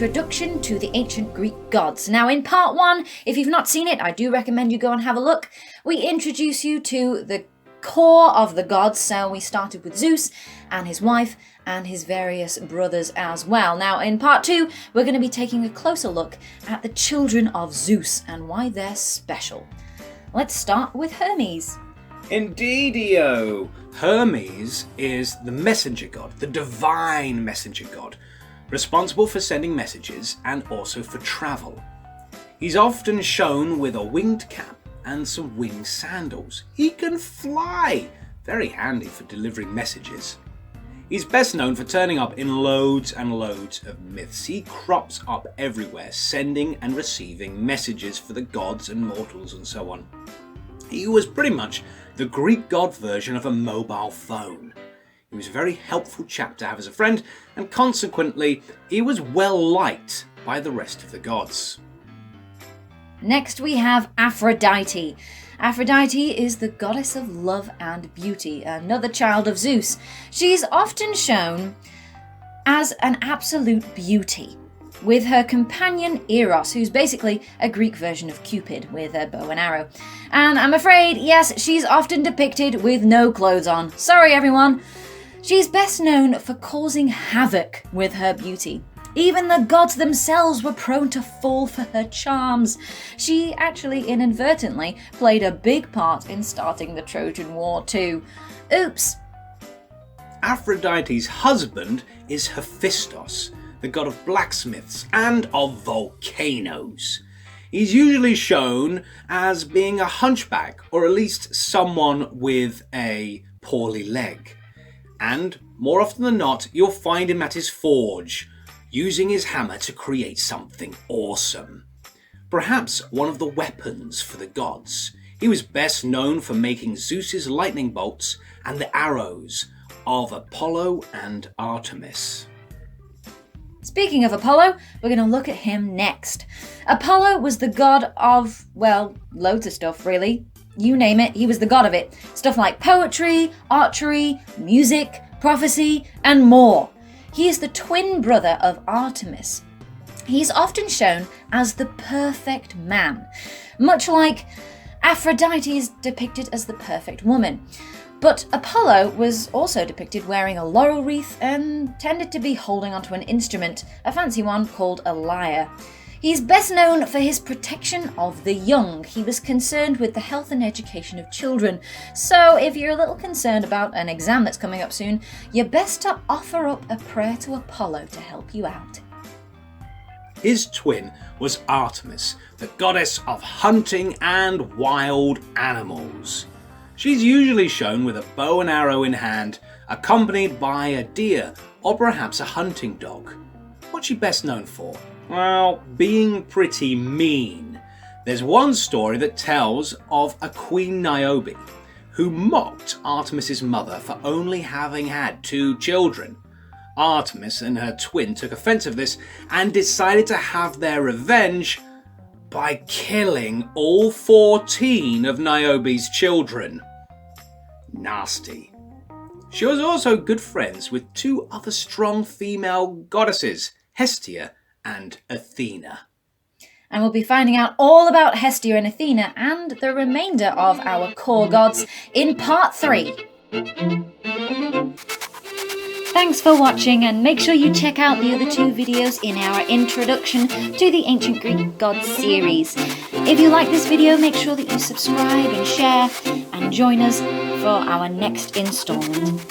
Introduction to the Ancient Greek Gods. Now in part 1, if you've not seen it, I do recommend you go and have a look. We introduce you to the core of the gods, so we started with Zeus and his wife and his various brothers as well. Now in part 2, we're going to be taking a closer look at the children of Zeus and why they're special. Let's start with Hermes. Indeedio! Hermes is the messenger god, the divine messenger god, responsible for sending messages and also for travel. He's often shown with a winged cap and some winged sandals. He can fly! Very handy for delivering messages. He's best known for turning up in loads and loads of myths. He crops up everywhere, sending and receiving messages for the gods and mortals and so on. He was pretty much the Greek god version of a mobile phone. He was a very helpful chap to have as a friend, and consequently, he was well liked by the rest of the gods. Next we have Aphrodite. Aphrodite is the goddess of love and beauty, another child of Zeus. She's often shown as an absolute beauty, with her companion Eros, who's basically a Greek version of Cupid with a bow and arrow. And I'm afraid, yes, she's often depicted with no clothes on. Sorry everyone. She's best known for causing havoc with her beauty. Even the gods themselves were prone to fall for her charms. She actually inadvertently played a big part in starting the Trojan War too. Oops. Aphrodite's husband is Hephaestus, the god of blacksmiths and of volcanoes. He's usually shown as being a hunchback, or at least someone with a poorly leg. And more often than not, you'll find him at his forge, using his hammer to create something awesome. Perhaps one of the weapons for the gods. He was best known for making Zeus's lightning bolts and the arrows of Apollo and Artemis. Speaking of Apollo, we're going to look at him next. Apollo was the god of, well, loads of stuff really. You name it, he was the god of it. Stuff like poetry, archery, music, prophecy, and more. He is the twin brother of Artemis. He's often shown as the perfect man, much like Aphrodite is depicted as the perfect woman. But Apollo was also depicted wearing a laurel wreath and tended to be holding onto an instrument, a fancy one called a lyre. He's best known for his protection of the young. He was concerned with the health and education of children. So if you're a little concerned about an exam that's coming up soon, you're best to offer up a prayer to Apollo to help you out. His twin was Artemis, the goddess of hunting and wild animals. She's usually shown with a bow and arrow in hand, accompanied by a deer or perhaps a hunting dog. What's she best known for? Well, being pretty mean. There's one story that tells of a Queen Niobe who mocked Artemis's mother for only having had 2 children. Artemis and her twin took offense of this and decided to have their revenge by killing all 14 of Niobe's children. Nasty. She was also good friends with 2 other strong female goddesses, Hestia and Athena. And we'll be finding out all about Hestia and Athena and the remainder of our core gods in part 3. Thanks for watching, and make sure you check out the other 2 videos in our introduction to the Ancient Greek Gods series. If you like this video, make sure that you subscribe and share and join us for our next installment.